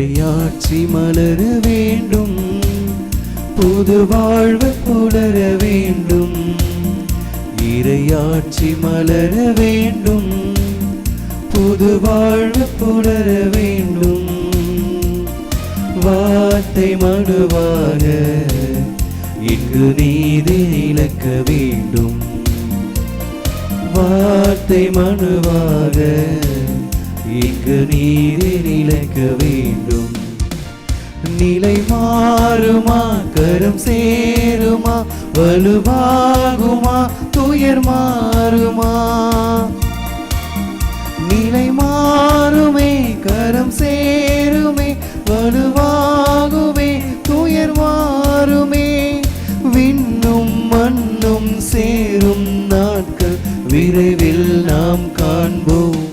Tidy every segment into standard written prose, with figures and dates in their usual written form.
இறையாட்சி மலர வேண்டும், புது வாழ்வு புலர வேண்டும். இறையாட்சி மலர வேண்டும், புது வாழ்வு புலர வேண்டும். வார்த்தை மனுவாக இங்கு நீதி நிலக்க வேண்டும். வார்த்தை மனுவாக இங்கு நீதி நிலக்க வேண்டும். நிலை மாறுமா, கரம் சேருமா, வலுவாகுமா, துயர் மாறுமா. நிலை மாறுமே, கரம் சேருமே, வலுவாகுமே, துயர் மாறுமே. விண்ணும் மண்ணும் சேரும் நாட்கள் விரைவில் நாம் காண்போம்.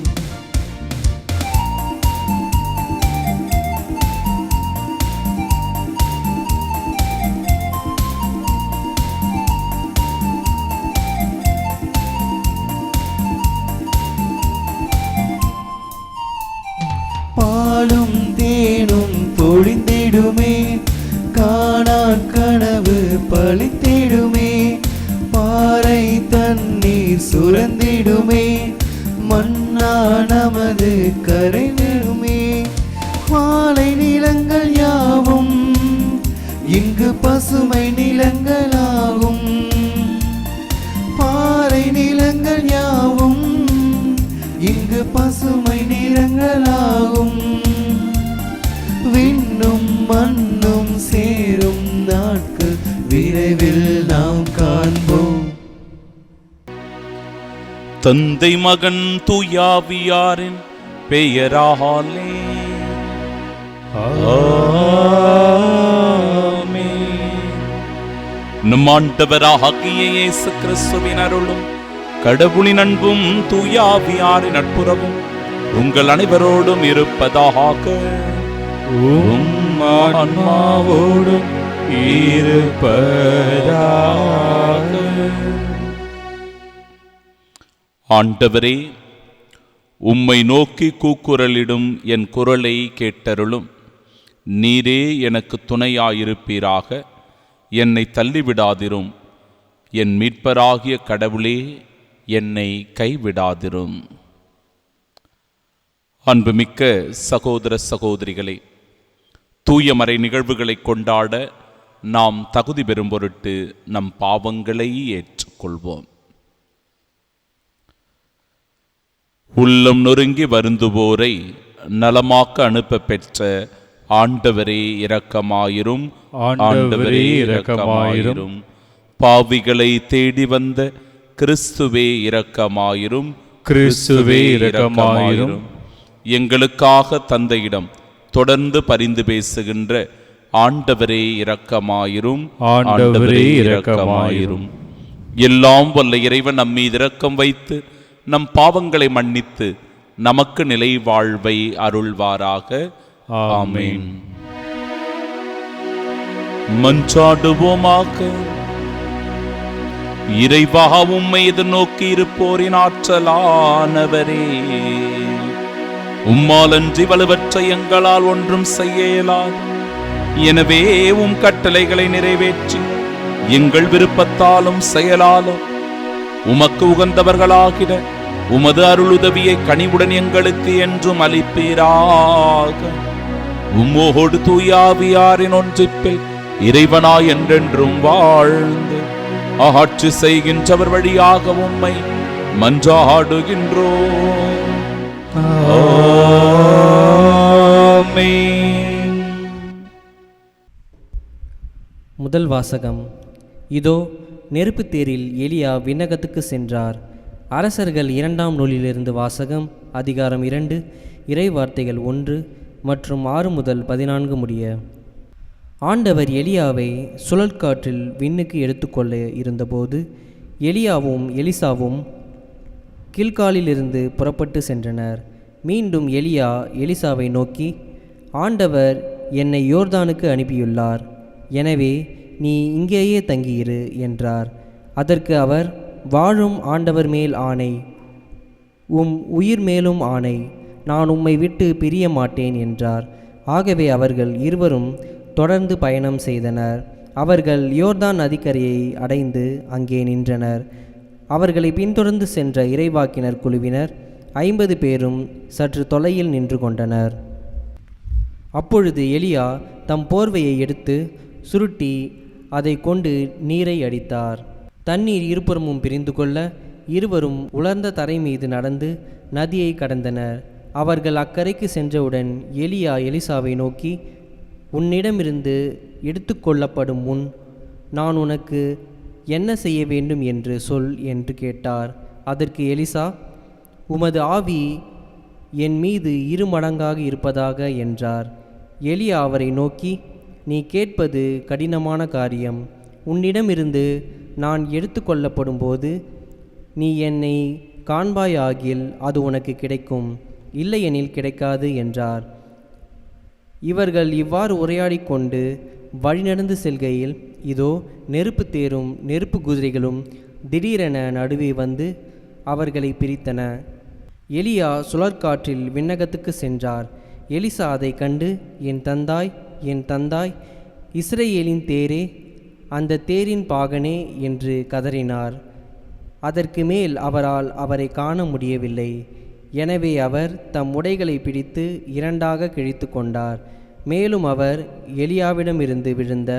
பாலும் தேனும் பொழிந்திடுமே, காணா கனவு பழித்திடுமே. பாறை தண்ணீர் சுரந்திடுமே, மன்னா நமது கரைந்திடுமே. மாலை நிலங்கள் யாவும் இங்கு பசுமை நிலங்களாகும். பாறை நிலங்கள் யாவும் இங்கு பசுமை நிறங்களாகும். விண்ணும் மண்ணும் சேரும் நாட்கள் விரைவில் நாம் காண்போம். தந்தை மகன் தூயாவியாரின் பெயராலே ஆமென். நம் ஆண்டவராகிய இயேசு கிறிஸ்துவின் அருளும் கடவுளின் அன்பும் தூயாவியாரின் நட்புறவும் உங்கள் அனைவரோடும் இருப்பதாக. ஆன்மாவோடும் இருப்பதாக. ஆண்டவரே, உம்மை நோக்கி கூக்குரலிடும் என் குரலை கேட்டருளும். நீரே எனக்கு துணையாயிருப்பீராக. என்னை தள்ளிவிடாதிரும். என் மீட்பராகிய கடவுளே, என்னை கைவிடாதிரும். அன்புமிக்க சகோதர சகோதரிகளே, தூயமறை நிகழ்வுகளை கொண்டாட நாம் தகுதி பெறும் பொருட்டு நம் பாவங்களை ஏற்றுக்கொள்வோம். உள்ளம் நொறுங்கி வருந்துவோரை நலமாக்க அனுப்ப பெற்ற ஆண்டவரே இரக்கமாயிரும். ஆண்டவரே இரக்கமாயிரும். பாவிகளை தேடி வந்த கிறிஸ்துவே இரக்கமாயிரும். கிறிஸ்துவே இரக்கமாயிரும். எங்களுக்காக தந்தையிடம் தொடர்ந்து பரிந்து பேசுகின்ற ஆண்டவரே இரக்கமாயிரும். ஆண்டவரே இரக்கமாயிரும். எல்லாம் வல்ல இறைவன் நம்மீது இரக்கம் வைத்து நம் பாவங்களை மன்னித்து நமக்கு நிலை வாழ்வை அருள்வாராக. ஆமென். மன்றாடுவோமாக. இறைவா, உம்மை எதிர்நோக்கி இருப்போரின் ஆற்றலானவரே, உம்மாலன்றி வலுவற்ற எங்களால் ஒன்றும் செய்ய இயலாது. எனவே உம் கட்டளைகளை நிறைவேற்றி எங்கள் விருப்பத்தாலும் செயலாலும் உமக்கு உகந்தவர்களாகிட உமது அருளுதவியை கனிவுடன் எங்களுக்கு என்றும் அளிப்பீராக. உம்மோடு தூயாவியாரின் ஒன்றிப்பில் இறைவனாய் என்றென்றும் வாழ்ந்து ஆட்சி செய்கின்றவர் வழியாக உம்மை மன்றாடுகின்றோம். ஆமென். முதல் வாசகம். இதோ நெருப்பு தேரில் எலியா விண்ணகத்துக்கு சென்றார். அரசர்கள் 2ஆம் நூலிலிருந்து வாசகம். அதிகாரம் 2, இறை வார்த்தைகள் 1 மற்றும் 6 முதல் 14 முடிய. ஆண்டவர் எலியாவை சுழற்காற்றில் விண்ணுக்கு எடுத்துக்கொள்ள இருந்தபோது எலியாவும் எலிசாவும் கில்காலிலிருந்து புறப்பட்டு சென்றனர். மீண்டும் எலியா எலிசாவை நோக்கி, ஆண்டவர் என்னை யோர்தானுக்கு அனுப்பியுள்ளார், எனவே நீ இங்கேயே தங்கியிரு என்றார். அதற்கு அவர், வாழும் ஆண்டவர் மேல் ஆணை, உம் உயிர் மேலும் ஆணை, நான் உம்மை விட்டு பிரிய மாட்டேன் என்றார். ஆகவே அவர்கள் இருவரும் தொடர்ந்து பயணம் செய்தனர். அவர்கள் யோர்தான் நதிக்கரையை அடைந்து அங்கே நின்றனர். அவர்களை பின்தொடர்ந்து சென்ற இறைவாக்கினர் குழுவினர் 50 பேரும் சற்று தொலையில் நின்று கொண்டனர். அப்பொழுது எலியா தம் போர்வையை எடுத்து சுருட்டி அதை கொண்டு நீரை அடித்தார். தண்ணீர் இருபுறமும் பிரிந்து கொள்ள இருவரும் உலர்ந்த தரை மீது நடந்து நதியை கடந்தனர். அவர்கள் அக்கரைக்கு சென்றவுடன் எலியா எலிசாவை நோக்கி, உன்னிடமிருந்து எடுத்துக்கொள்ளப்படும் முன் நான் உனக்கு என்ன செய்ய வேண்டும் என்று சொல் என்று கேட்டார். அதற்கு எலிசா, உமது ஆவி என் மீது 2 மடங்காக இருப்பதாக என்றார். எலியா அவரை நோக்கி, நீ கேட்பது கடினமான காரியம். உன்னிடமிருந்து நான் எடுத்துக்கொள்ளப்படும் போது நீ என்னை காண்பாயாகில் அது உனக்கு கிடைக்கும், இல்லையெனில் கிடைக்காது என்றார். இவர்கள் இவ்வாறு உரையாடி கொண்டு வழிநடந்து செல்கையில் இதோ நெருப்பு தேரும் நெருப்பு குதிரைகளும் திடீரென நடுவே வந்து அவர்களை பிரித்தன. எலியா சுழற்காற்றில் விண்ணகத்துக்கு சென்றார். எலிசா அதை கண்டு, என் தந்தாய், என் தந்தாய், இஸ்ரேலின் தேரே, அந்த தேரின் பாகனே என்று கதறினார். அதற்கு மேல் அவரால் அவரை காண முடியவில்லை. எனவே அவர் தம் உடைகளை பிடித்து 2ஆக கிழித்து கொண்டார். மேலும் அவர் எலியாவிடமிருந்து விழுந்த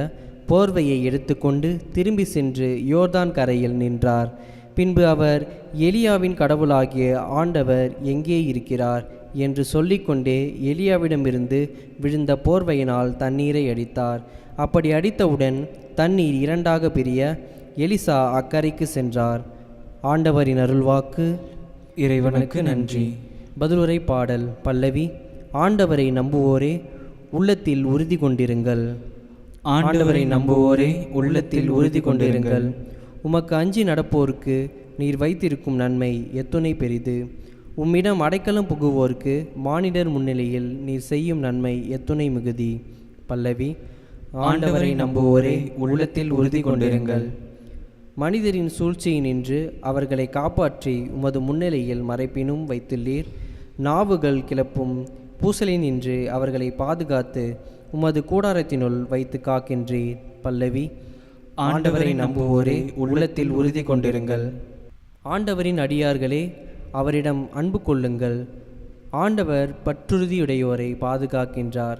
போர்வையை எடுத்துக்கொண்டு திரும்பி சென்று யோர்தான் கரையில் நின்றார். பின்பு அவர், எலியாவின் கடவுளாகிய ஆண்டவர் எங்கே இருக்கிறார் என்று சொல்லிக்கொண்டே எலியாவிடமிருந்து விழுந்த போர்வையினால் தண்ணீரை அடித்தார். அப்படி அடித்தவுடன் தண்ணீர் 2ஆக பிரிய எலிசா அக்கரைக்கு சென்றார். ஆண்டவரின் அருள்வாக்கு. இறைவனுக்கு நன்றி. பதிலுரை பாடல் பல்லவி. ஆண்டவரை நம்புவோரே உள்ளத்தில் உறுதி கொண்டிருங்கள். ஆண்டவரை நம்புவோரே உள்ளத்தில் உறுதி கொண்டிருங்கள். உமக்கு அஞ்சி நடப்போருக்கு நீர் வைத்திருக்கும் நன்மை எத்துணை பெரிது. உம்மிடம் அடைக்கலம் புகுவோருக்கு மானிடர் முன்னிலையில் நீர் செய்யும் நன்மை எத்துணை மிகுதி. பல்லவி. ஆண்டவரை நம்புவோரே உள்ளத்தில் உறுதி கொண்டிருங்கள். மனிதரின் சூழ்ச்சியினின்று அவர்களை காப்பாற்றி உமது முன்னிலையில் மறைப்பினும் வைத்துள்ளீர். நாவுகள் கிளப்பும் பூசலினின்று அவர்களை பாதுகாத்து உமது கூடாரத்தினுள் வைத்து காக்கின்றீர். பல்லவி. ஆண்டவரை நம்புவோரே உள்ளத்தில் உறுதி கொண்டிருங்கள். ஆண்டவரின் அடியார்களே அவரிடம் அன்பு கொள்ளுங்கள். ஆண்டவர் பற்றுறுதியுடையோரை பாதுகாக்கின்றார்.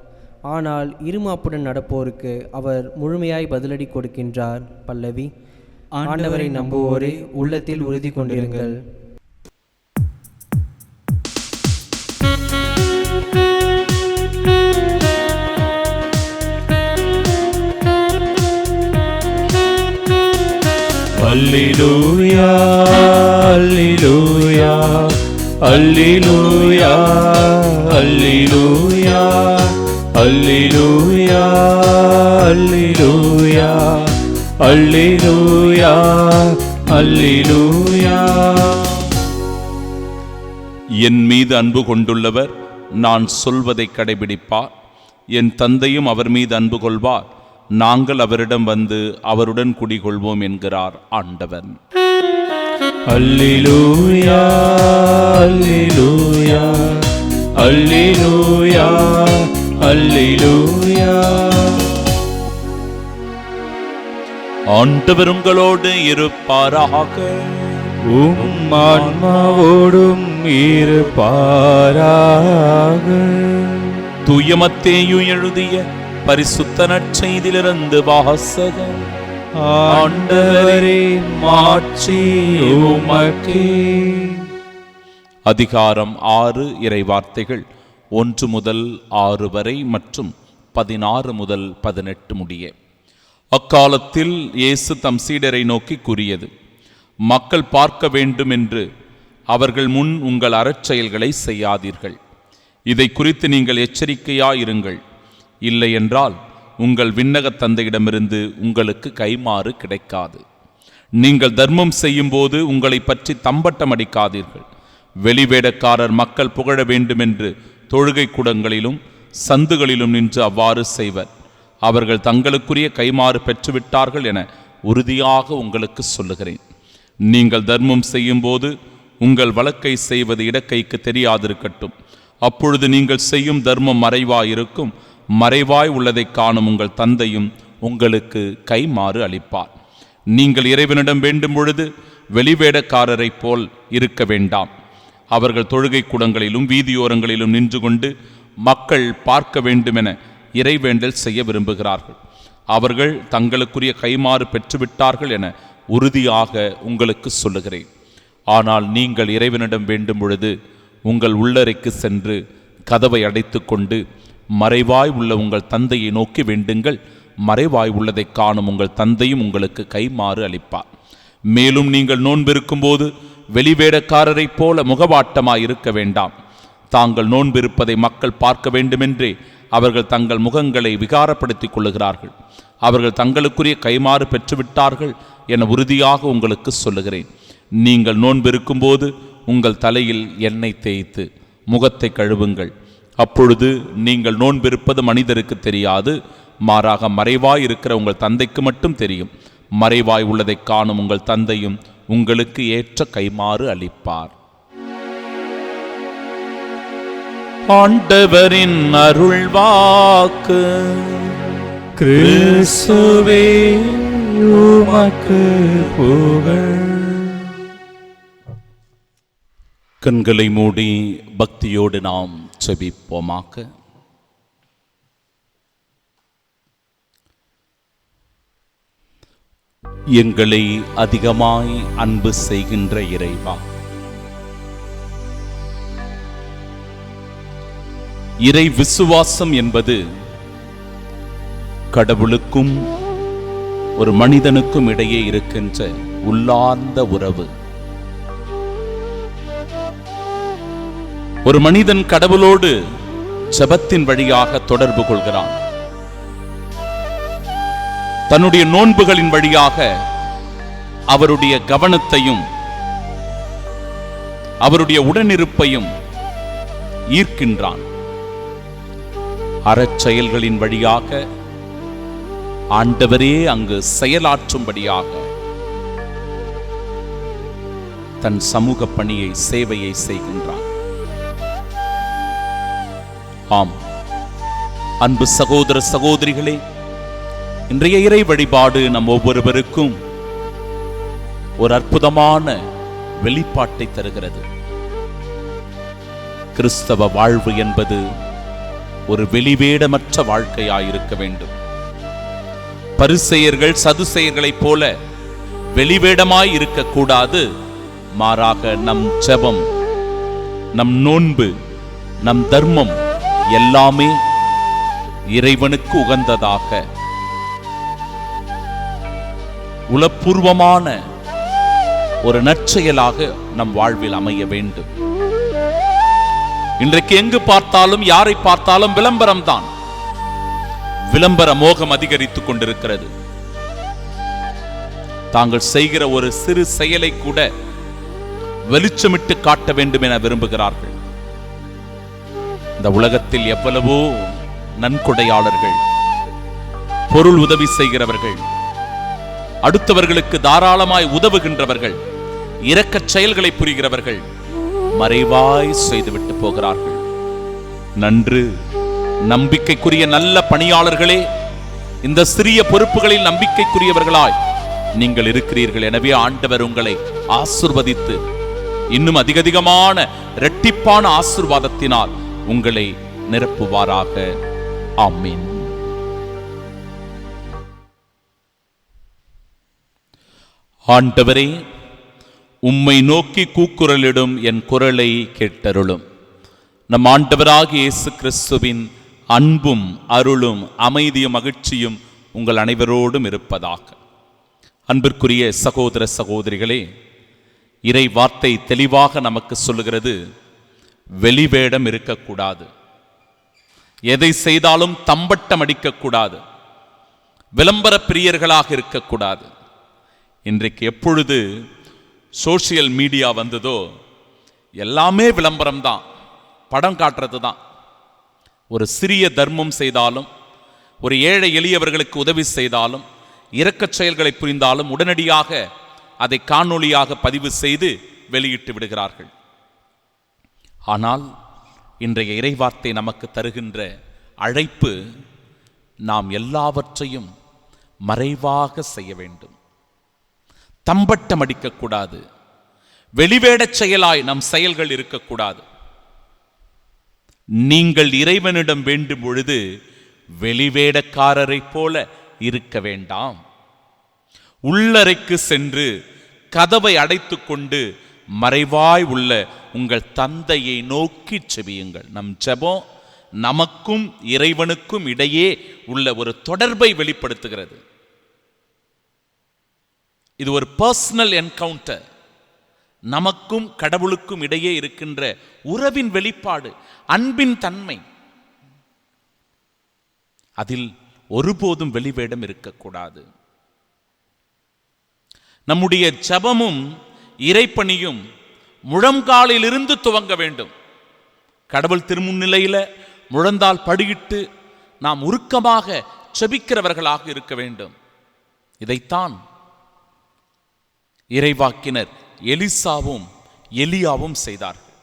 ஆனால் இருமாப்புடன் நடப்போருக்கு அவர் முழுமையாய் பதிலடி கொடுக்கின்றார். பல்லவி. ஆண்டவரை நம்புவோரே உள்ளத்தில் உறுதி கொண்டிருங்கள். அல்லேலூயா அல்லேலூயா அல்லேலூயா அல்லேலூயா அல்லேலூயா அல்லேலூயா அல்லேலூயா அல்லேலூயா. என் மீது அன்பு கொண்டுள்ளவர் நான் சொல்வதை கடைபிடிப்பார். என் தந்தையும் அவர் மீது அன்பு கொள்வார். நாங்கள் அவரிடம் வந்து அவருடன் குடிகொள்வோம் என்கிறார் ஆண்டவர். அல்லேலூயா அல்லேலூயா அல்லேலூயா அல்லேலூயா. ஆண்டவர் உங்களோடு இருப்பாராக. உம் ஆன்மாவோடும் இருப்பாராக. தூய மத்தேயு எழுதிய பரிசுத்த நற்செய்தியிலிருந்து வாசகம். ஆண்டவரே மாட்சி உமக்கே. அதிகாரம் 6 இறைவார்த்தைகள் 1 முதல் 6 வரை மற்றும் 16 முதல் 18 முடிய. அக்காலத்தில் இயேசு தம் சீடரை நோக்கி கூறியது, மக்கள் பார்க்க வேண்டும் என்று அவர்கள் முன் உங்கள் அறச்செயல்களை செய்யாதீர்கள். இதை குறித்து நீங்கள் எச்சரிக்கையாயிருங்கள். இல்லை என்றால் உங்கள் விண்ணகத் தந்தையிடமிருந்து உங்களுக்கு கைமாறு கிடைக்காது. நீங்கள் தர்மம் செய்யும்போது உங்களை பற்றி தம்பட்டம் அடிக்காதீர்கள். வெளிவேடக்காரர் மக்கள் புகழ வேண்டுமென்று தொழுகை கூடங்களிலும் சந்துகளிலும் நின்று அவ்வாறு செய்வர். அவர்கள் தங்களுக்குரிய கைமாறு பெற்றுவிட்டார்கள் என உறுதியாக உங்களுக்கு சொல்லுகிறேன். நீங்கள் தர்மம் செய்யும்போது உங்கள் வலக்கை செய்வது இடக்கைக்கு தெரியாதிருக்கட்டும். அப்பொழுது நீங்கள் செய்யும் தர்மம் மறைவாயிருக்கும், மறைவாய் உள்ளதை காணும் உங்கள் தந்தையும் உங்களுக்கு கைமாறு அளிப்பார். நீங்கள் இறைவனிடம் வேண்டும் பொழுது வெளிவேடக்காரரைப் போல் இருக்க வேண்டாம். அவர்கள் தொழுகை கூடங்களிலும் வீதியோரங்களிலும் நின்று கொண்டு மக்கள் பார்க்க வேண்டுமென இறைவேண்டல் செய்ய விரும்புகிறார்கள். அவர்கள் தங்களுக்குரிய கைமாறு பெற்றுவிட்டார்கள் என உறுதியாக உங்களுக்கு சொல்லுகிறேன். ஆனால் நீங்கள் இறைவனிடம் வேண்டும் பொழுது உங்கள் உள்ளறைக்கு சென்று கதவை அடைத்து கொண்டு மறைவாய் உள்ள உங்கள் தந்தையை நோக்கி வேண்டுங்கள். மறைவாய் உள்ளதை காணும் உங்கள் தந்தையும் உங்களுக்கு கைமாறு அளிப்பார். மேலும் நீங்கள் நோன்பிருக்கும்போது வெளிவேடக்காரரைப் போல முகவாட்டமாய் இருக்க வேண்டாம். தாங்கள் நோன்பிருப்பதை மக்கள் பார்க்க வேண்டுமென்றே அவர்கள் தங்கள் முகங்களை விகாரப்படுத்திக் கொள்ளுகிறார்கள். அவர்கள் தங்களுக்குரிய கைமாறு பெற்றுவிட்டார்கள் என உறுதியாக உங்களுக்கு சொல்லுகிறேன். நீங்கள் நோன்பிருக்கும்போது உங்கள் தலையில் எண்ணெய் தேய்த்து முகத்தை கழுவுங்கள். அப்பொழுது நீங்கள் நோன்பிருப்பது மனிதருக்கு தெரியாது, மாறாக மறைவாய் இருக்கிற உங்கள் தந்தைக்கு மட்டும் தெரியும். மறைவாய் உள்ளதை காணும் உங்கள் தந்தையும் உங்களுக்கு ஏற்ற கைமாறு அளிப்பார். ஆண்டவரின் அருள்வாக்கு. கிறிஸ்துவே உமக்கு புகழ். கண்களை மூடி பக்தியோடு நாம் செபிப்போமாக. எங்களை அதிகமாய் அன்பு செய்கின்ற இறைவா, இறை விசுவாசம் என்பது கடவுளுக்கும் ஒரு மனிதனுக்கும் இடையே இருக்கின்ற உள்ளார்ந்த உறவு. ஒரு மனிதன் கடவுளோடு ஜெபத்தின் வழியாக தொடர்பு கொள்கிறான். தன்னுடைய நோன்புகளின் வழியாக அவருடைய கவனத்தையும் அவருடைய உடனிருப்பையும் ஈர்க்கின்றான். அறச்செயல்களின் வழியாக ஆண்டவரே அங்கு செயலாற்றும்படியாக தன் சமூக பணியை, சேவையை செய்கின்றான். ஆம், அன்பு சகோதர சகோதரிகளே, இன்றைய இறை வழிபாடு நம் ஒவ்வொருவருக்கும் ஒரு அற்புதமான வெளிப்பாட்டை தருகிறது. கிறிஸ்தவ வாழ்வு என்பது ஒரு வெளிவேடமற்ற வாழ்க்கையாயிருக்க வேண்டும். பரிசேயர்கள் சதுசேயர்களைப் போல வெளிவேடமாய் இருக்கக்கூடாது. மாறாக நம் ஜெபம், நம் நோன்பு, நம் தர்மம் எல்லாமே இறைவனுக்கு உகந்ததாக உளப்பூர்வமான ஒரு நற்செயலாக நம் வாழ்வில் அமைய வேண்டும். இன்றைக்கு எங்கு பார்த்தாலும் யாரை பார்த்தாலும் விளம்பரம் தான். விளம்பர மோகம் அதிகரித்துக் கொண்டிருக்கிறது. தாங்கள் செய்கிற ஒரு சிறு செயலை கூட வெளிச்சமிட்டு காட்ட வேண்டும் என விரும்புகிறார்கள். இந்த உலகத்தில் எவ்வளவோ நன்கொடையாளர்கள், பொருள் உதவி செய்கிறவர்கள், அடுத்தவர்களுக்கு தாராளமாய் உதவுகின்றவர்கள், இரக்கச் செயல்களை புரிகிறவர்கள் மறைவாய் செய்துவிட்டு போகிறார்கள். நன்று, நம்பிக்கைக்குரிய நல்ல பணியாளர்களே, இந்த சிறிய பொறுப்புகளில் நம்பிக்கைக்குரியவர்களாய் நீங்கள் இருக்கிறீர்கள். எனவே ஆண்டவர் உங்களை ஆசீர்வதித்து இன்னும் அதிகமான இரட்டிப்பான ஆசீர்வாதத்தினால் உங்களை நிரப்புவாராக. ஆமீன். ஆண்டவரே, உம்மை நோக்கி கூக்குரலிடும் என் குரலை கேட்டருளும். நம் ஆண்டவராகிய இயேசு கிறிஸ்துவின் அன்பும் அருளும் அமைதியும் மகிழ்ச்சியும் உங்கள் அனைவரோடும் இருப்பதாக. அன்பிற்குரிய சகோதர சகோதரிகளே, இறை வார்த்தை தெளிவாக நமக்கு சொல்லுகிறது, வெளிவேடம் இருக்கக்கூடாது. எதை செய்தாலும் தம்பட்டம் அடிக்கக்கூடாது. விளம்பர பிரியர்களாக இருக்கக்கூடாது. இன்றைக்கு எப்பொழுது சோசியல் மீடியா வந்ததோ எல்லாமே விளம்பரம் தான், படம் காட்டுறது தான். ஒரு சிறிய தர்மம் செய்தாலும், ஒரு ஏழை எளியவர்களுக்கு உதவி செய்தாலும், இரக்கச் செயல்களை புரிந்தாலும் உடனடியாக அதை காணொளியாக பதிவு செய்து வெளியிட்டு விடுகிறார்கள். ஆனால் இன்றைய இறைவார்த்தை நமக்கு தருகின்ற அழைப்பு, நாம் எல்லாவற்றையும் மறைவாக செய்ய வேண்டும். தம்பட்டம் அடிக்கக்கூடாது. வெளிவேடச் செயலாய் நம் செயல்கள் இருக்கக்கூடாது. நீங்கள் இறைவனிடம் வேண்டும் பொழுது வெளிவேடக்காரரை போல இருக்க வேண்டாம். உள்ளறைக்கு சென்று கதவை அடைத்துக் கொண்டு மறைவாய் உள்ள உங்கள் தந்தையை நோக்கி செபியுங்கள். நம் ஜெபம் நமக்கும் இறைவனுக்கும் இடையே உள்ள ஒரு தொடர்பை வெளிப்படுத்துகிறது. இது ஒரு பர்சனல் என்கவுண்டர். நமக்கும் கடவுளுக்கும் இடையே இருக்கின்ற உறவின் வெளிப்பாடு, அன்பின் தன்மை. அதில் ஒருபோதும் வெளிவேடம் இருக்கக்கூடாது. நம்முடைய ஜெபமும் இறைப்பணியும் முழங்காலிலிருந்து துவங்க வேண்டும். கடவுள் திருமுன்னிலையில முழந்தால் படியிட்டு நாம் உருக்கமாக செபிக்கிறவர்களாக இருக்க வேண்டும். இதைத்தான் இறைவாக்கினர் எலிசாவும் எலியாவும் செய்தார்கள்.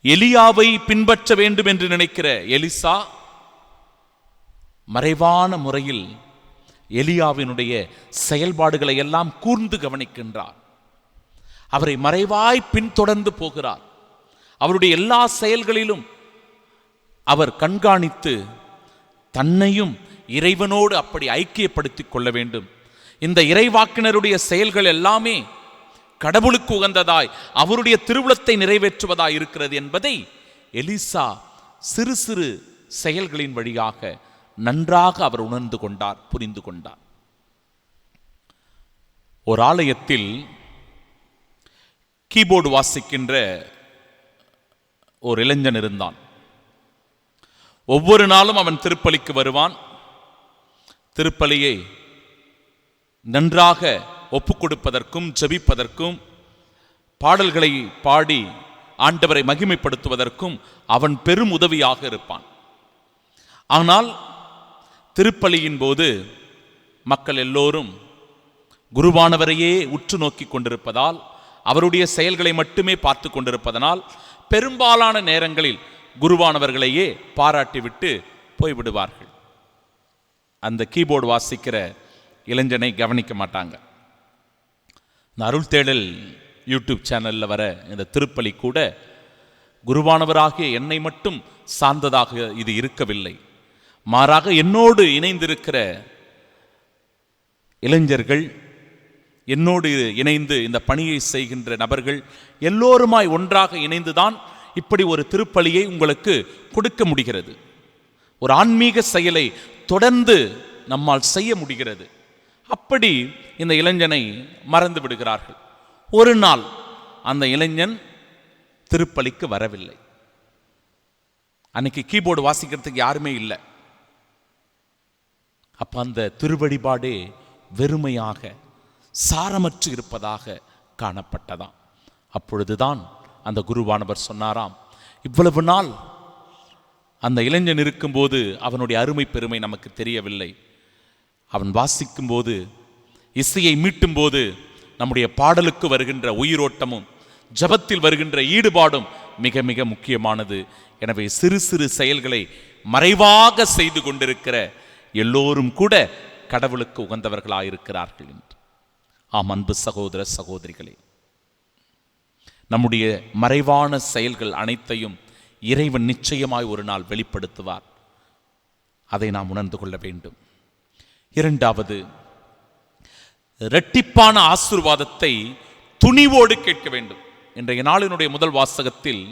எலியாவை பின்பற்ற வேண்டும் என்று நினைக்கிற எலிசா மறைவான முறையில் எலியாவினுடைய செயல்பாடுகளை எல்லாம் கூர்ந்து கவனிக்கின்றார். அவரை மறைவாய் பின்தொடர்ந்து போகிறார். அவருடைய எல்லா செயல்களிலும் அவர் கண்காணித்து தன்னையும் இறைவனோடு அப்படி ஐக்கியப்படுத்திக் கொள்ள வேண்டும். இந்த இறைவாக்கினருடைய செயல்கள் எல்லாமே கடவுளுக்கு உகந்ததாய் அவருடைய திருவுளத்தை நிறைவேற்றுவதாய் இருக்கிறது என்பதை எலிசா சிறு சிறு செயல்களின் வழியாக நன்றாக அவர் உணர்ந்து கொண்டார், புரிந்து கொண்டார். ஒரு ஆலயத்தில் கீபோர்டு வாசிக்கின்ற ஒரு இளைஞன் இருந்தான். ஒவ்வொரு நாளும் அவன் திருப்பலிக்கு வருவான். திருப்பலியை நன்றாக ஒப்புக் கொடுப்பதற்கும் ஜெபிப்பதற்கும் பாடல்களை பாடி ஆண்டவரை மகிமைப்படுத்துவதற்கும் அவன் பெரும் உதவியாக இருப்பான். ஆனால் திருப்பலியின் போது மக்கள் எல்லோரும் குருவானவரையே உற்று நோக்கி கொண்டிருப்பதால், அவருடைய செயல்களை மட்டுமே பார்த்து கொண்டிருப்பதனால் பெரும்பாலான நேரங்களில் குருவானவர்களையே பாராட்டிவிட்டு போய்விடுவார்கள். அந்த கீபோர்டு வாசிக்கிற இளைஞனை கவனிக்க மாட்டாங்க. இந்த அருள் தேடல் யூடியூப் சேனலில் வர இந்த திருப்பலி கூட குருவானவராகிய என்னை மட்டும் சார்ந்ததாக இது இருக்கவில்லை. மாறாக என்னோடு இணைந்திருக்கிற இளைஞர்கள், என்னோடு இணைந்து இந்த பணியை செய்கின்ற நபர்கள் எல்லோருமாய் ஒன்றாக இணைந்துதான் இப்படி ஒரு திருப்பலியை உங்களுக்கு கொடுக்க முடிகிறது. ஒரு ஆன்மீக செயலை தொடர்ந்து நம்மால் செய்ய முடிகிறது. அப்படி இந்த இளைஞனை மறந்து விடுகிறார்கள். ஒரு நாள் அந்த இளைஞன் திருப்பலிக்கு வரவில்லை. அன்னைக்கு கீபோர்டு வாசிக்கிறதுக்கு யாருமே இல்லை. அப்ப அந்த திருவழிபாடே வெறுமையாக சாரமற்று இருப்பதாக காணப்பட்டதாம். அப்பொழுதுதான் அந்த குருவானவர் சொன்னாராம், இவ்வளவு நாள் அந்த இளைஞன் இருக்கும்போது அவனுடைய அருமை பெருமை நமக்கு தெரியவில்லை. அவன் வாசிக்கும் போது, இசையை மீட்டும் போது நம்முடைய பாடலுக்கு வருகின்ற உயிரோட்டமும் ஜபத்தில் வருகின்ற ஈடுபாடும் மிக மிக முக்கியமானது. எனவே சிறு சிறு செயல்களை மறைவாக செய்து கொண்டிருக்கிற எல்லோரும் கூட கடவுளுக்கு உகந்தவர்களாயிருக்கிறார்கள் என்று. ஆம் அன்பு சகோதர சகோதரிகளே, நம்முடைய மறைவான செயல்கள் அனைத்தையும் இறைவன் நிச்சயமாய் ஒரு நாள் வெளிப்படுத்துவார். அதை நாம் உணர்ந்து கொள்ள வேண்டும். இரண்டாவது, இரட்டிப்பான ஆசீர்வாதத்தை துணிவோடு கேட்க வேண்டும். இன்றைய நாளினுடைய முதல் வாசகத்தில்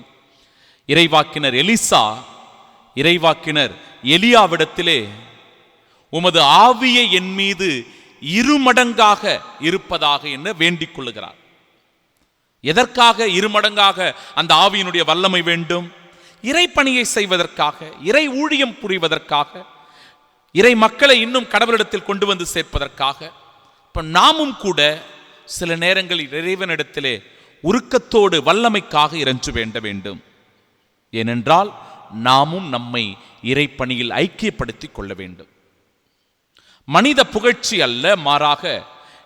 இறைவாக்கினர் எலிசா இறைவாக்கினர் எலியாவிடத்திலே உமது ஆவியை என் மீது இருமடங்காக இருப்பதாக என்ன வேண்டிக் கொள்ளுகிறார். எதற்காக இருமடங்காக அந்த ஆவியினுடைய வல்லமை வேண்டும்? இறைப்பணியை செய்வதற்காக, இறை ஊழியம் புரிவதற்காக, இறை மக்களை இன்னும் கடவுளிடத்தில் கொண்டு வந்து சேர்ப்பதற்காக. இப்ப நாமும் கூட சில நேரங்களில் இறைவனிடத்திலே உருக்கத்தோடு வல்லமைக்காக இறைஞ்சு வேண்ட வேண்டும். ஏனென்றால் நாமும் நம்மை இறைப்பணியில் ஐக்கியப்படுத்திக் கொள்ள வேண்டும். மனித புகழ்ச்சி அல்ல, மாறாக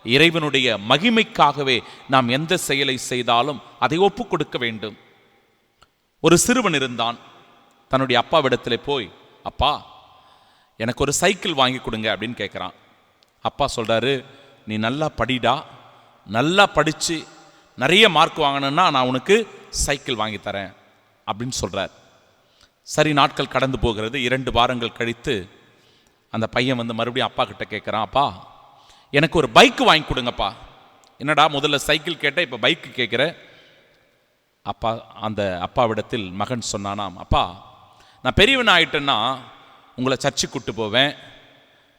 இறைவனுடைய மகிமைக்காகவே நாம் எந்த செயலை செய்தாலும் அதை ஒப்புக் கொடுக்க வேண்டும். ஒரு சிறுவன் இருந்தான். தன்னுடைய அப்பாவிடத்தில் போய், அப்பா எனக்கு ஒரு சைக்கிள் வாங்கி கொடுங்க அப்படின்னு கேட்குறான். அப்பா சொல்கிறாரு, நீ நல்லா படிடா, நல்லா படித்து நிறைய மார்க் வாங்கணுன்னா நான் உனக்கு சைக்கிள் வாங்கி தரேன் அப்படின்னு சொல்கிறார். சரி, நாட்கள் கடந்து போகிறது. 2 வாரங்கள் கழித்து அந்த பையன் வந்து மறுபடியும் அப்பா கிட்ட கேட்குறான், அப்பா எனக்கு ஒரு பைக்கு வாங்கி கொடுங்கப்பா. என்னடா முதல்ல சைக்கிள் கேட்ட, இப்போ பைக்கு கேட்குற? அப்பா அந்த அப்பாவிடத்தில் மகன் சொன்னானாம், அப்பா நான் பெரியவன் ஆகிட்டேன்னா உங்களை சர்ச்சுக்கு கூப்பிட்டு போவேன்,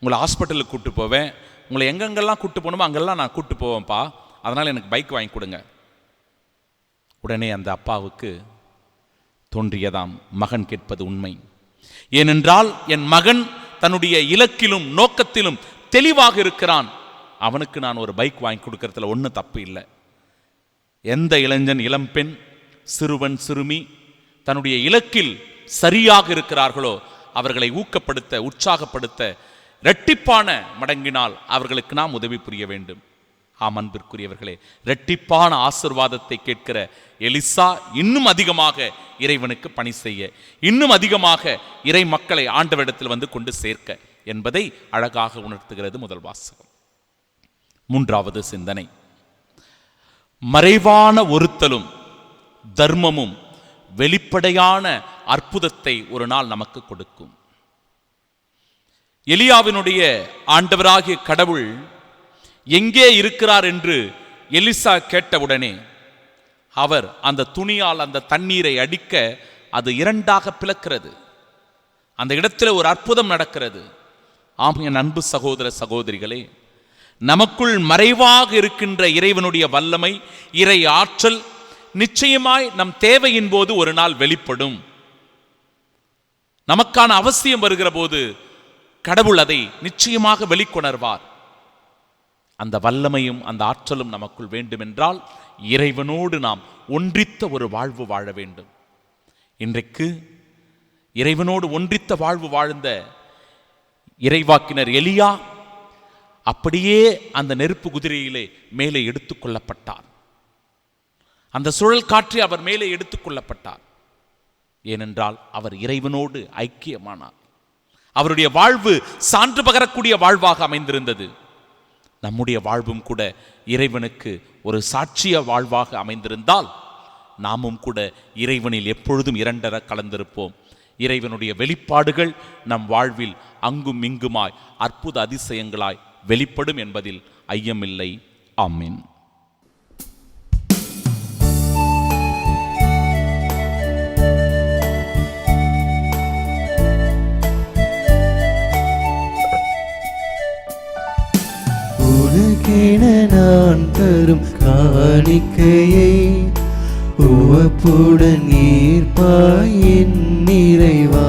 உங்களை ஹாஸ்பிட்டலுக்கு கூப்பிட்டு போவேன், உங்களை எங்கெங்கெல்லாம் கூப்பிட்டு போகணுமோ அங்கெல்லாம் நான் கூப்பிட்டு போவேன்ப்பா, அதனால் எனக்கு பைக் வாங்கி கொடுங்க. உடனே அந்த அப்பாவுக்கு தோன்றியதாம், மகன் கேட்பது உண்மை. ஏனென்றால் என் மகன் தன்னுடைய இலக்கிலும் நோக்கத்திலும் தெளிவாக இருக்கிறான், அவனுக்கு நான் ஒரு பைக் வாங்கி கொடுக்கறதுல ஒன்றும் தப்பு இல்லை. எந்த இளைஞன், இளம்பெண், சிறுவன், சிறுமி தன்னுடைய இலக்கில் சரியாக இருக்கிறார்களோ அவர்களை ஊக்கப்படுத்த, உற்சாகப்படுத்த, இரட்டிப்பான மடங்கினால் அவர்களுக்கு நாம் உதவி புரிய வேண்டும். ஆம் அன்பிற்குரியவர்களே, இரட்டிப்பான ஆசீர்வாதத்தை கேட்கிற எலிசா இன்னும் அதிகமாக இறைவனுக்கு பணி செய்ய, இன்னும் அதிகமாக இறை மக்களை ஆண்டவரிடத்தில் வந்து கொண்டு சேர்க்க என்பதை அழகாக உணர்த்துகிறது முதல் வாசகம். 3வது சிந்தனை, மறைவான ஒருத்தலும் தர்மமும் வெளிப்படையான அற்புதத்தை ஒரு நாள் நமக்கு கொடுக்கும். எலியாவினுடைய ஆண்டவராகிய கடவுள் எங்கே இருக்கிறார் என்று எலிசா கேட்டவுடனே அவர் அந்த துணியால் அந்த தண்ணீரை அடிக்க அது 2ஆக பிளக்கிறது. அந்த இடத்துல ஒரு அற்புதம் நடக்கிறது. ஆம் என் அன்பு சகோதர சகோதரிகளே, நமக்குள் மறைவாக இருக்கின்ற இறைவனுடைய வல்லமை, இறை ஆற்றல் நிச்சயமாய் நம் தேவையின் போது ஒரு நாள் வெளிப்படும். நமக்கான அவசியம் வருகிற போது கடவுள் அதை நிச்சயமாக வெளிக்கொணர்வார். அந்த வல்லமையும் அந்த ஆற்றலும் நமக்குள் வேண்டுமென்றால் இறைவனோடு நாம் ஒன்றித்த ஒரு வாழ்வு வாழ வேண்டும். இன்றைக்கு இறைவனோடு ஒன்றித்த வாழ்வு வாழ்ந்த இறைவாக்கினர் எலியா அப்படியே அந்த நெருப்பு குதிரையிலே மேலே எடுத்துக்கொள்ளப்பட்டார். அந்த சுழல் காற்று அவர் மேலே எடுத்துக்கொள்ளப்பட்டார். ஏனென்றால் அவர் இறைவனோடு ஐக்கியமானார். அவருடைய வாழ்வு சான்று பகரக்கூடிய வாழ்வாக அமைந்திருந்தது. நம்முடைய வாழ்வும் கூட இறைவனுக்கு ஒரு சாட்சிய வாழ்வாக அமைந்திருந்தால் நாமும் கூட இறைவனில் எப்பொழுதும் இரண்டர கலந்திருப்போம். இறைவனுடைய வெளிப்பாடுகள் நம் வாழ்வில் அங்கும் இங்குமாய் அற்புத அதிசயங்களாய் வெளிப்படும் என்பதில் ஐயமில்லை. ஆமென். உனக்கென நான் தரும் காணிக்கையை உவப்புடன் ஈர்ப்பாய் என் இறைவா.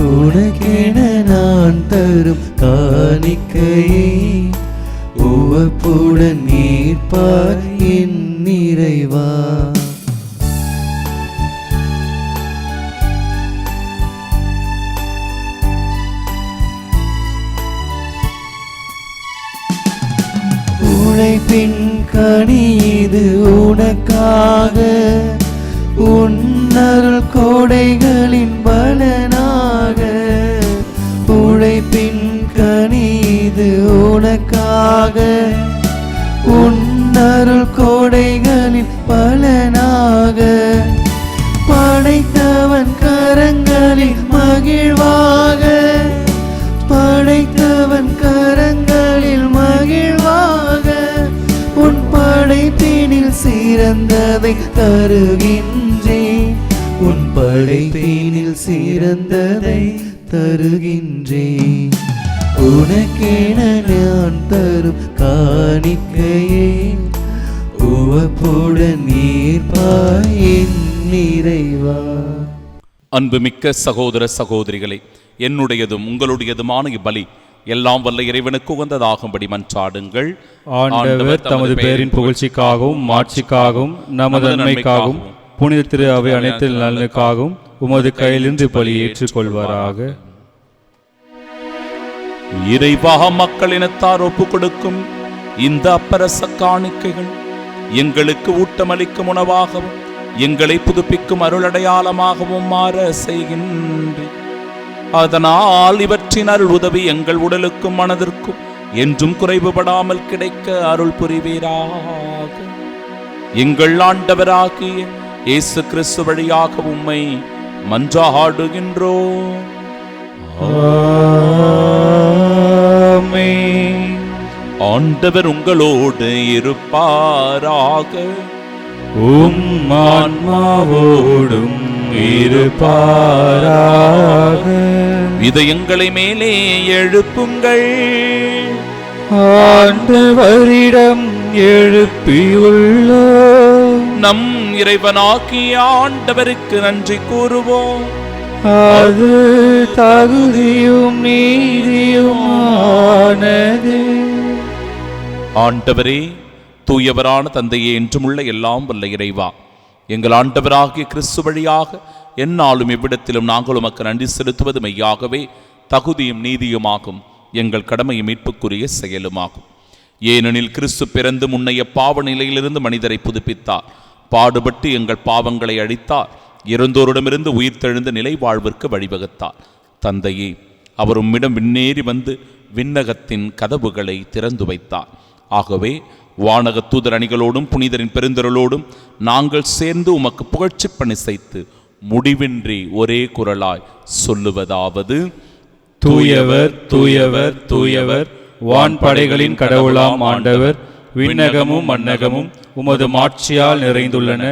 உனக்கென நான் தரும் காணிக்கையை உவப்புடன் ஈர்ப்பாய் என் இறைவா. உழைப்பின் கனி இது உனக்காக, உன்னருள் கோடைகளின் பலனாக. உழைப்பின் கனி இது உனக்காக, உன்னருள் கோடைகளின் பலனாக. படைத்தவன் கரங்களில் மகிழ்வாக, படைத்தவன் கரங்களில் மகிழ்வாக. உன் படைப்பினில் சிறந்ததை தருகின்றேன், உன் படைப்பினில் சிறந்ததை தருகின்றேன். உனக்கென நான் தரும் காணிக்கையே உவப்புடன் ஈர்ப்பாய் என் இறைவா. அன்புமிக்க சகோதர சகோதரிகளே, என்னுடையதும் உங்களுடையதுமான இப்பலி எல்லாம் வல்ல இறைவனுக்கு உகந்ததாகும்படி மன்றாடுங்கள். ஆண்டவர் தமது பெயரின் புகழ்ச்சிக்காகவும் மாட்சிக்காகவும் நமது நன்மைக்காகவும் புனித திரு அவை அனைத்து நலனுக்காகவும் உமது கையிலிருந்து பலி ஏற்றுக்கொள்வாராக. இறைவா, மக்களினத்தார் ஒப்பு கொடுக்கும் இந்த அப்பரச காணிக்கைகள் எங்களுக்கு ஊட்டமளிக்கும் உணவாகவும் எங்களை புதுப்பிக்கும் அருளடையாளமாகவும் மாற செய்கின்றேன். அதனால் இவற்றின் அருள் உதவி எங்கள் உடலுக்கும் மனதிற்கும் என்றும் குறைவுபடாமல் கிடைக்க அருள் புரிவீராக. எங்கள் ஆண்டவராகிய இயேசு கிறிஸ்து வழியாக உம்மை மன்றாடுகின்றோம். ஆமென். ஆண்டவர் உங்களோடு இருப்பாராக. உம் ஆன்மாவோடும் இருப்பாராக. இதயங்களை மேலே எழுப்புங்கள். ஆண்டவரிடம் எழுப்பியுள்ளோம். நம் இறைவனாகிய ஆண்டவருக்கு நன்றி கூறுவோம். அது தகுதியும் நீதியுமானது. ஆண்டவரே, தூயவரான தந்தையே, என்றுமுள்ள எல்லாம் வல்ல இறைவா, எங்கள் ஆண்டவராகிய கிறிஸ்து வழியாக எந்நாளும் எவ்விடத்திலும் நாங்கள் உமக்கு நன்றி செலுத்துவது மெய்யாகவே தகுதியும் நீதியுமாகும், எங்கள் கடமையும் மீட்புக்குரிய செயலுமாகும். ஏனெனில் கிறிஸ்து பிறந்து முன்னைய பாவ நிலையிலிருந்து மனிதரை புதுப்பித்தார், பாடுபட்டு எங்கள் பாவங்களை அழித்தார், இறந்தோரிடமிருந்து உயிர்த்தெழுந்த நிலை வாழ்விற்கு வழிவகுத்தார். தந்தையே, அவர் உம்மிடம் விண்ணேறி வந்து விண்ணகத்தின் கதவுகளை திறந்து வைத்தார். ஆகவே வானக தூதர் அணிகளோடும் புனிதரின் பெருந்திரளோடும் நாங்கள் சேர்ந்து உமக்கு புகழ்ச்சி பணி செய்து முடிவின்றி ஒரே குரலாய் சொல்லுவதாவது: தூயவர் தூயவர் தூயவர், வான்படைகளின் கடவுளாம் ஆண்டவர். விண்ணகமும் மண்ணகமும் உமது மாட்சியால் நிறைந்துள்ளன.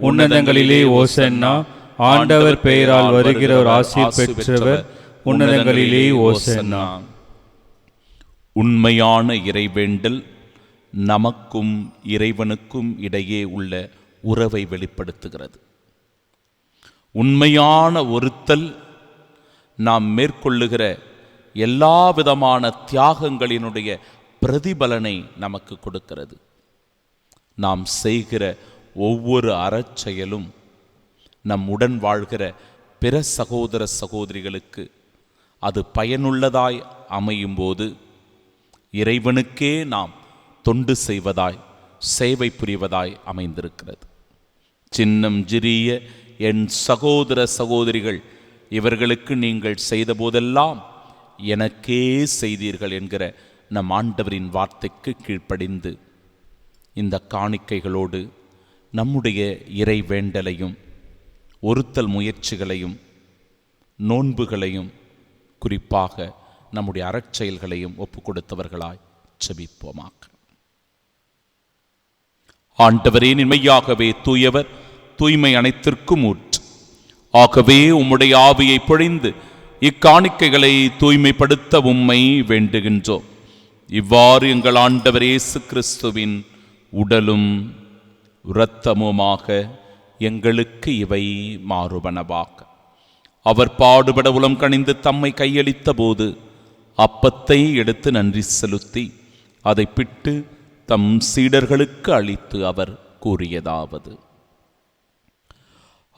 உன்னதங்களிலே ஓசன்னா. ஆண்டவர் பெயரால் வருகிறவர் ஆசீர் பெற்றவர். உன்னதங்களிலே ஓசன்னா. உண்மையான இறைவேண்டல் நமக்கும் இறைவனுக்கும் இடையே உள்ள உறவை வெளிப்படுத்துகிறது. உண்மையான ஒருத்தல் நாம் மேற்கொள்ளுகிற எல்லா விதமான தியாகங்களினுடைய பிரதிபலனை நமக்கு கொடுக்கிறது. நாம் செய்கிற ஒவ்வொரு அறச்செயலும் நம் உடன் வாழ்கிற பிற சகோதர சகோதரிகளுக்கு அது பயனுள்ளதாய் அமையும் போது இறைவனுக்கே நாம் தொண்டு செய்வதாய் சேவை புரிவதாய் அமைந்திருக்கிறது. சின்னம் சிறிய என் சகோதர சகோதரிகள், இவர்களுக்கு நீங்கள் செய்த போதெல்லாம் எனக்கே செய்தீர்கள் என்கிற நம் ஆண்டவரின் வார்த்தைக்கு கீழ்ப்படிந்து இந்த காணிக்கைகளோடு நம்முடைய இறை வேண்டலையும் ஒருத்தல் முயற்சிகளையும் நோன்புகளையும் குறிப்பாக நம்முடைய அறச்செயல்களையும் ஒப்பு கொடுத்தவர்களாய் செபிப்போமாக. ஆண்டவரே, மெய்யாகவே தூயவர், தூய்மை அனைத்திற்கும் ஊற்று. ஆகவே உம்முடைய ஆவியை பொழிந்து இக்காணிக்கைகளை தூய்மைப்படுத்த உம்மை வேண்டுகின்றோம். இவ்வாறு எங்கள் ஆண்டவர் இயேசு கிறிஸ்துவின் உடலும் இரத்தமுமாக எங்களுக்கு இவை மாறுபனவாக. அவர் பாடுபட உளம் கனிந்து தம்மை கையளித்த போது அப்பத்தை எடுத்து நன்றி செலுத்தி அதை பிட்டு தம் சீடர்களுக்கு அளித்து அவர் கூறியதாவது: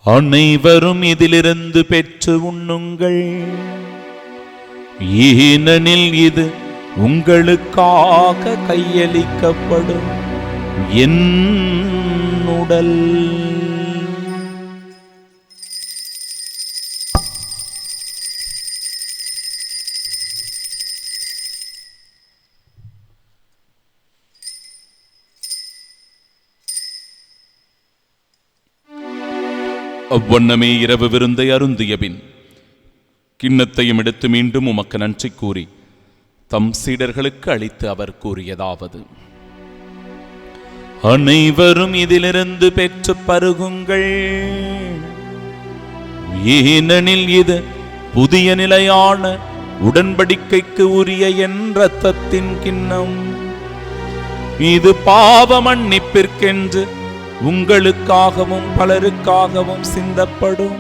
அனைவரும் இதிலிருந்து பெற்று உண்ணுங்கள், ஏனெனில் இது உங்களுக்காக கையளிக்கப்படும் என் உடல். அவ்வண்ணமே இரவு விருந்தை அருந்தியபின் கிண்ணத்தையும் எடுத்து மீண்டும் உமக்கு நன்றி கூறி தம் சீடர்களுக்கு அளித்து அவர் கூறியதாவது: அனைவரும் இதிலிருந்து பெற்று பருகுங்கள், ஏனெனில் இது புதிய நிலையான உடன்படிக்கைக்கு உரிய என் இரத்தத்தின் கிண்ணம். இது பாவ மன்னிப்பிற்கென்று உங்களுக்காகவும் பலருக்காகவும் சிந்தப்படும்.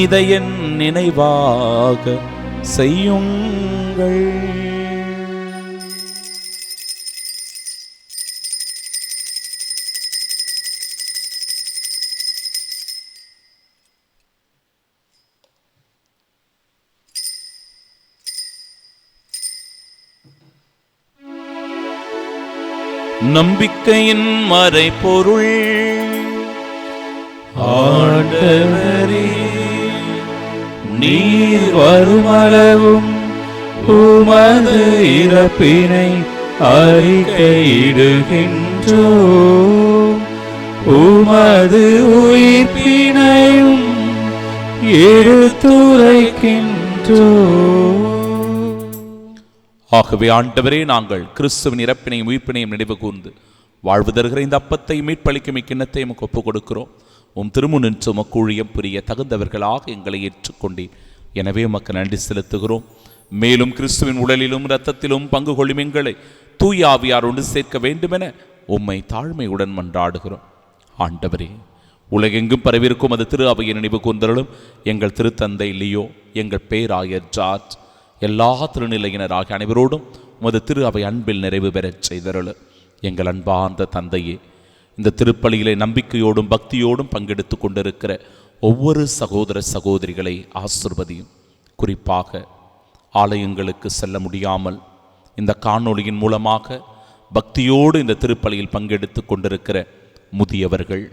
இதை என் நினைவாக செய்யுங்கள். நம்பிக்கையின் மறைபொருள். ஆண்டவரே, நீர் வருமளவும் உமது இறப்பினை அறிக்கையிடுகின்றோம், உமது உயிர்ப்பினையும் எடுத்துரைக்கின்றோம். ஆகவே ஆண்டவரே, நாங்கள் கிறிஸ்துவின் இறப்பினையும் உயிர்ப்பினையும் நினைவு கூர்ந்து வாழ்வு தருகிற இந்த அப்பத்தை மீட்பளிக்கும் இக்கிண்ணத்தை உமக்கு ஒப்புக் கொடுக்கிறோம். உம் திருமுனின்று உமக்கு ஊழியம் புரிய தகுந்தவர்களாக எங்களை ஏற்றுக்கொண்டீர். எனவே உமக்கு நன்றி செலுத்துகிறோம். மேலும் கிறிஸ்துவின் உடலிலும் இரத்தத்திலும் பங்கு கொள்ளும் எங்களை தூய ஆவியார் ஒன்று சேர்க்க வேண்டுமென உம்மை தாழ்மையுடன் மன்றாடுகிறோம். ஆண்டவரே, உலகெங்கும் பரவிருக்கும் அது திரு அவையை நினைவு கூர்ந்தருளும். எங்கள் திருத்தந்தை லியோ, எங்கள் பேராயர் ஜார்ஜ், எல்லா திருநிலையினராகிய அனைவரோடும் உமது திரு அவை அன்பில் நிறைவு பெறச் செய்தருளு. எங்கள் அன்பார்ந்த தந்தையே, இந்த திருப்பலியிலே நம்பிக்கையோடும் பக்தியோடும் பங்கெடுத்து கொண்டிருக்கிற ஒவ்வொரு சகோதர சகோதரிகளை ஆசிர்வதியும். குறிப்பாக ஆலயங்களுக்கு செல்ல முடியாமல் இந்த காணொளியின் மூலமாக பக்தியோடு இந்த திருப்பலியில் பங்கெடுத்து கொண்டிருக்கிற முதியவர்கள்,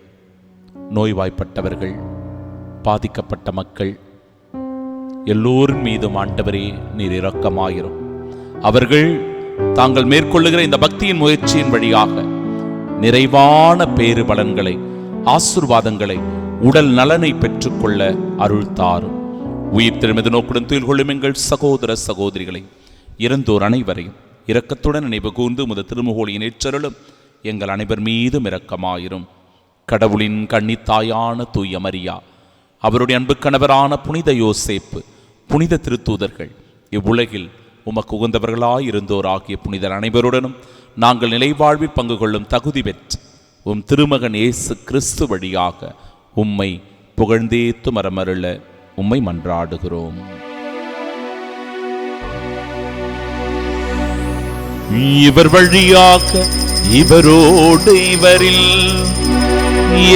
நோய்வாய்ப்பட்டவர்கள், பாதிக்கப்பட்ட மக்கள் எல்லோரின் மீதும் ஆண்டவரே நீர் இரக்கமாயிரும். அவர்கள் தாங்கள் மேற்கொள்ளுகிற இந்த பக்தியின் முயற்சியின் வழியாக நிறைவான பேறு பலன்களை, ஆசீர்வாதங்களை, உடல் நலனை பெற்றுக்கொள்ள அருள் தாரும். உயிர் திருமதி நோக்குடன் துயில் கொள்ளும் எங்கள் சகோதர சகோதரிகளை, இறந்தோர் அனைவரையும் இரக்கத்துடன் நினைவு கூர்ந்து உமது திருமுகோலியின் ஏற்றருளும் எங்கள் அனைவர் மீதும் இரக்கமாயிரும். கடவுளின் கன்னித்தாயான தூய மரியா, அவருடைய அன்பு கணவரான புனித யோசேப்பு, புனித திருத்தூதர்கள், இவ்வுலகில் உமக்கு உகந்தவர்களாயிருந்தோர் ஆகிய புனிதர் அனைவருடனும் நாங்கள் நிலைவாழ்வில் பங்கு கொள்ளும் தகுதி பெற்று உம் திருமகன் இயேசு கிறிஸ்து வழியாக உம்மை புகழ்ந்தேத்து மரமருள உம்மை மன்றாடுகிறோம். இவர் வழியாக, இவரோடு, இவரில்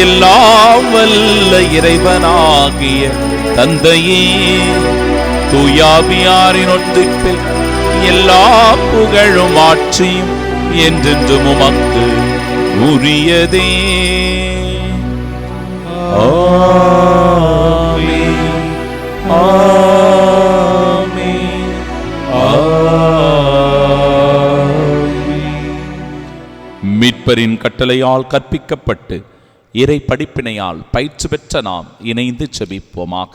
எல்லாம் வல்ல இறைவனாகிய தந்தையே, தூயாவியாரின் ஒன்றிப்பில் எல்லா புகழும் ஆட்சியும் என்றென்றும் உமக்கு உரியதே. ஆமென், ஆமென், ஆமென். மீட்பரின் கட்டளையால் கற்பிக்கப்பட்டு இறை படிப்பினையால் பயிற்சி பெற்ற நாம் இணைந்து செபிப்போமாக.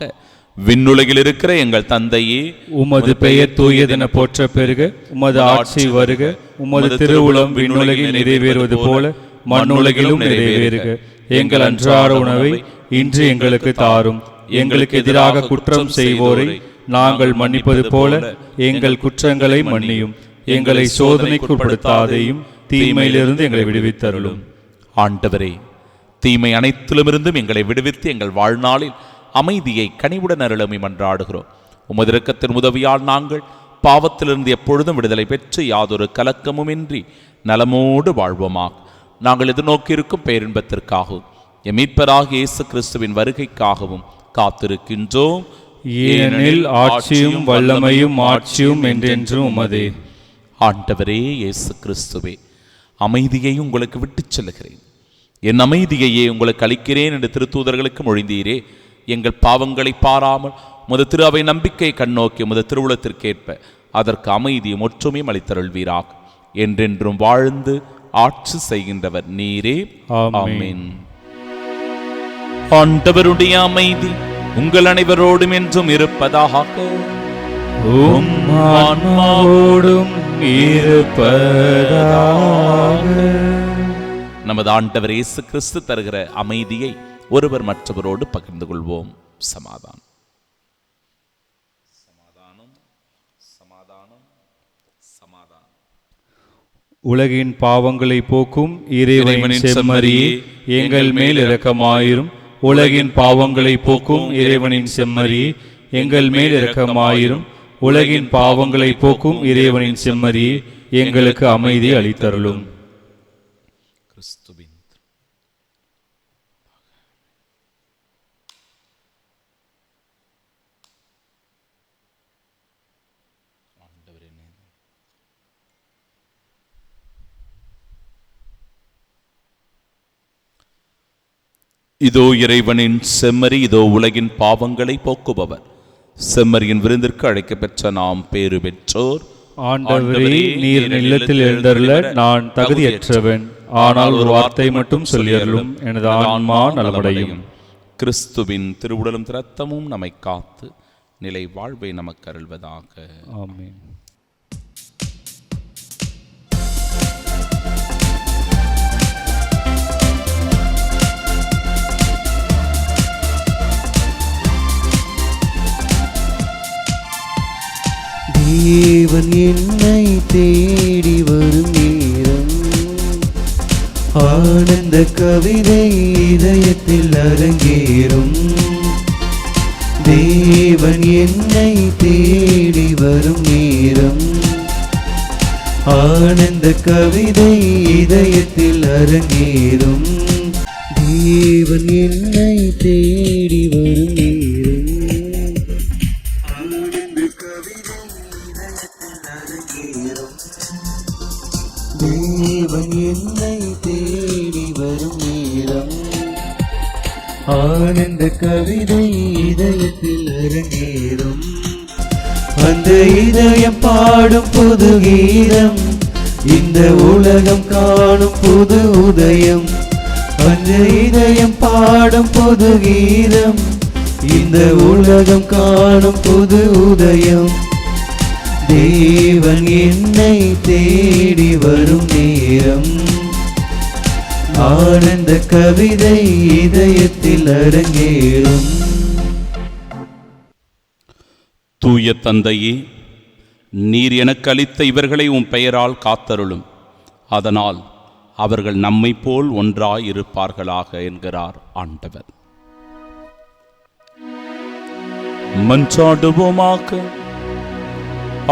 விண்ணுலகில் இருக்கிற எங்கள் தந்தையே, உமது பெயர் தூயதென போற்ற பெருக, உமது ஆட்சி வருக, உமது திருவுளம் விண்ணுலகில் நிறைவேறுவது போல மண்ணுலகிலும் நிறைவேறுக. எங்கள் அன்றாட உணவை இன்று எங்களுக்கு தாரும். எங்களுக்கு எதிராக குற்றம் செய்வோரை நாங்கள் மன்னிப்பது போல எங்கள் குற்றங்களை மன்னியும். எங்களை சோதனைக்குட்படுத்தாதையும் தீமையிலிருந்து எங்களை விடுவித்தருளும். ஆண்டவரே, தீமை அனைத்திலுமிருந்தும் எங்களை விடுவித்து எங்கள் வாழ்நாளில் அமைதியை கனிவுடன் அருளமை மன்றாடுகிறோம். உமது இரக்கத்தின் உதவியால் நாங்கள் பாவத்திலிருந்து எப்பொழுதும் விடுதலை பெற்று யாதொரு கலக்கமுமின்றி நலமோடு வாழ்வோமாக. நாங்கள் எதிர்நோக்கியிருக்கும் பேரின்பத்திற்காகவும் எம் மீட்பராகிய இயேசு கிறிஸ்துவின் வருகைக்காகவும் காத்திருக்கின்றோம். ஏனெனில் ஆட்சியும் வல்லமையும் ஆட்சியும் என்றென்றும் உமதே. ஆண்டவரே இயேசு கிறிஸ்துவே, அமைதியை உங்களுக்கு விட்டுச் செல்லுகிறேன், என் அமைதியையே உங்களுக்கு அளிக்கிறேன் என்று திருத்தூதர்களுக்கு மொழிந்தீரே. எங்கள் பாவங்களை பாராமல் முத திரு அவை நம்பிக்கை கண்ணோக்கி முத திருவுளத்திற்கேற்ப அதற்கு அமைதியும் ஒற்றுமையும் அளித்தருள்வீராக. என்றென்றும் வாழ்ந்து ஆட்சி செய்கின்றவர் நீரே. ஆமென். ஆண்டவருடைய அமைதி உங்கள் அனைவரோடும் என்றும் இருப்பதாக. உம் ஆன்மாவோடும் இருப்பதாக. நமது ஆண்டவர் இயேசு கிறிஸ்து தருகிற அமைதியை ஒருவர் மற்றவரோடு பகிர்ந்து கொள்வோம். சமாதானம், சமாதானம், சமாதானம், சமாதானம். உலகின் பாவங்களை போக்கும் இறைவனின் செம்மறியே, எங்கள் மேல் இரக்கமாயிரும். உலகின் பாவங்களை போக்கும் இறைவனின் செம்மறியே, எங்கள் மேல் இரக்கமாயிரும். உலகின் பாவங்களை போக்கும் இறைவனின் செம்மறியே, எங்களுக்கு அமைதி அளித்தருளும். கிறிஸ்துவின் இதோ இறைவனின் செம்மறி, இதோ உலகின் பாவங்களை போக்குபவர். செம்மறியின் விருந்திற்கு அழைக்கப்பெற்ற நாம் பேறு பெற்றோர். ஆண்டவரே, நீர் இல்லத்தில் எழுந்தருள நான் தகுதியற்றவன். ஆனால் ஒரு வார்த்தை மட்டும் சொல்லியருளும், எனது ஆன்மா நலமடையும். கிறிஸ்துவின் திருவுடலும் இரத்தமும் நம்மை காத்து நிலை வாழ்வை நமக்கு அருள்வதாக. ஆமென். தேவன் என்னை தேடி வரும் நேரம், ஆனந்த கவிதை இதயத்தில் அரங்கேறும். தேவன் என்னை தேடி வரும் நேரம், ஆனந்த கவிதை இதயத்தில் அரங்கேறும். தேவன் என்னை தேடி வரும் நேரம், தேவன் என்னை தேடி வரும் நேரம், ஆனந்த கவிதை இதயத்தில் அரங்கேறும். அந்த இதயம் பாடும் புது கீதம், இந்த உலகம் காணும் புது உதயம். அந்த இதயம் பாடும் புது கீதம், இந்த உலகம் காணும் புது உதயம். தேவன் என்னை தேடி வரும் நேரம், ஆனந்த கவிதை இதயத்தில் அரங்கேறும். தூய தந்தையே, நீர் எனக்கு அளித்த இவர்களை உம் பெயரால் காத்தருளும். அதனால் அவர்கள் நம்மை போல் ஒன்றாய் இருப்பார்களாக என்கிறார் ஆண்டவர். மன்றாடுவோமாக.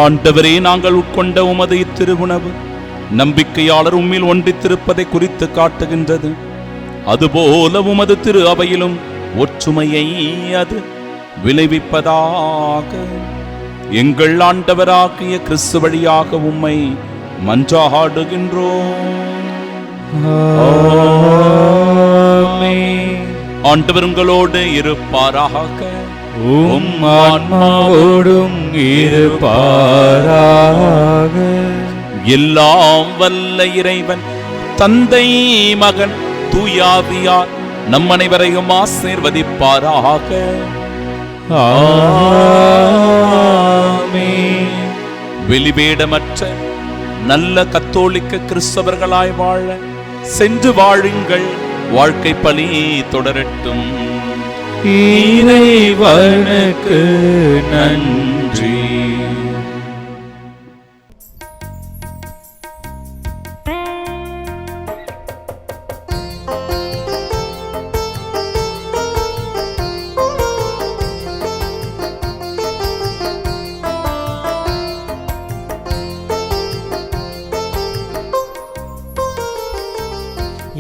ஆண்டவரே, நாங்கள் உட்கொண்ட உமது திருவுணவு நம்பிக்கையாளர் உம்மில் ஒன்றித்திருப்பதை குறித்து காட்டுகின்றது. அதுபோல உமது திரு அவையிலும் ஒற்றுமையை அது விளைவிப்பதாக. எங்கள் ஆண்டவராகிய கிறிஸ்து வழியாக உம்மை மன்றாடுகின்றோம். ஆண்டவர் உங்களோடு இருப்பாராக. உம் ஆன்மாவோடும் இருப்பாராக. எல்லாம் வல்ல இறைவன் தந்தை, மகன், தூயாவியார் நம் அனைவரையும் ஆசீர்வதிப்பாராக. ஆமென். வெளிவேடமற்ற நல்ல கத்தோலிக்க கிறிஸ்தவர்களாய் வாழ சென்று வாழுங்கள். வாழ்க்கை பலி தொடரட்டும். இறைவனுக்கு நன்றி.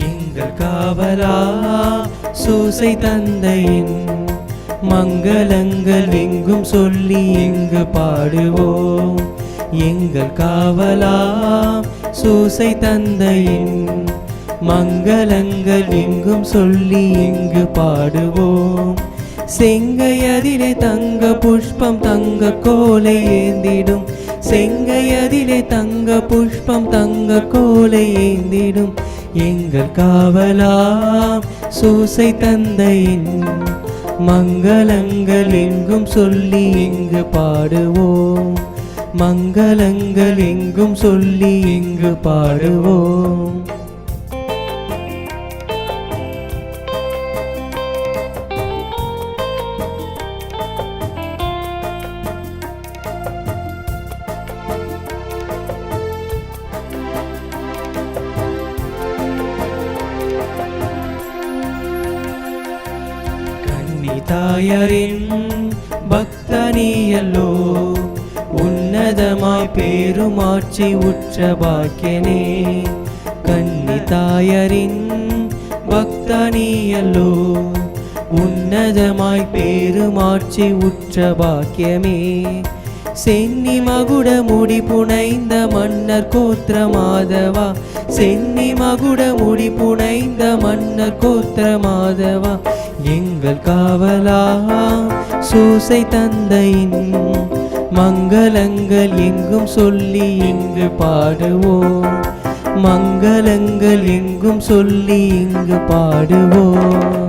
எங்கள் காவலா சூசை தந்தையின் மங்களங்கள் எங்கும் சொல்லி எங்கு பாடுவோம். எங்கள் காவலா சூசை தந்தையின் மங்களங்கள் எங்கும் சொல்லி எங்கு பாடுவோம். செங்கையதிலே தங்க புஷ்பம் தங்க கோலை ஏந்திடும், செங்கையதிலே தங்க புஷ்பம் தங்க கோலை ஏந்திடும். எங்கள் காவலாம் சூசை தந்தையின் மங்களங்கள் எங்கும் சொல்லி எங்கு பாடுவோம். மங்களங்கள் எங்கும் சொல்லி எங்கு பாடுவோம். தாயரின் பக்தனியல்லோ, உன்னதமாய் பேருமாட்சி உற்ற பாக்கியனே. கன்னி தாயரின் பக்தனியல்லோ, உன்னதமாய் பேருமாட்சி உற்ற பாக்கியமே. சென்னி மகுட முடி புனைந்த மன்னர் கோத்திர மாதவா, சென்னி மகுட முடி புனைந்த மன்னர் கோத்திர மாதவா எங்கள் காவலா சூசை தந்தையின் மங்களங்கள் எங்கும் சொல்லி இங்கு பாடுவோம் மங்களங்கள் எங்கும் சொல்லி இங்கு பாடுவோம்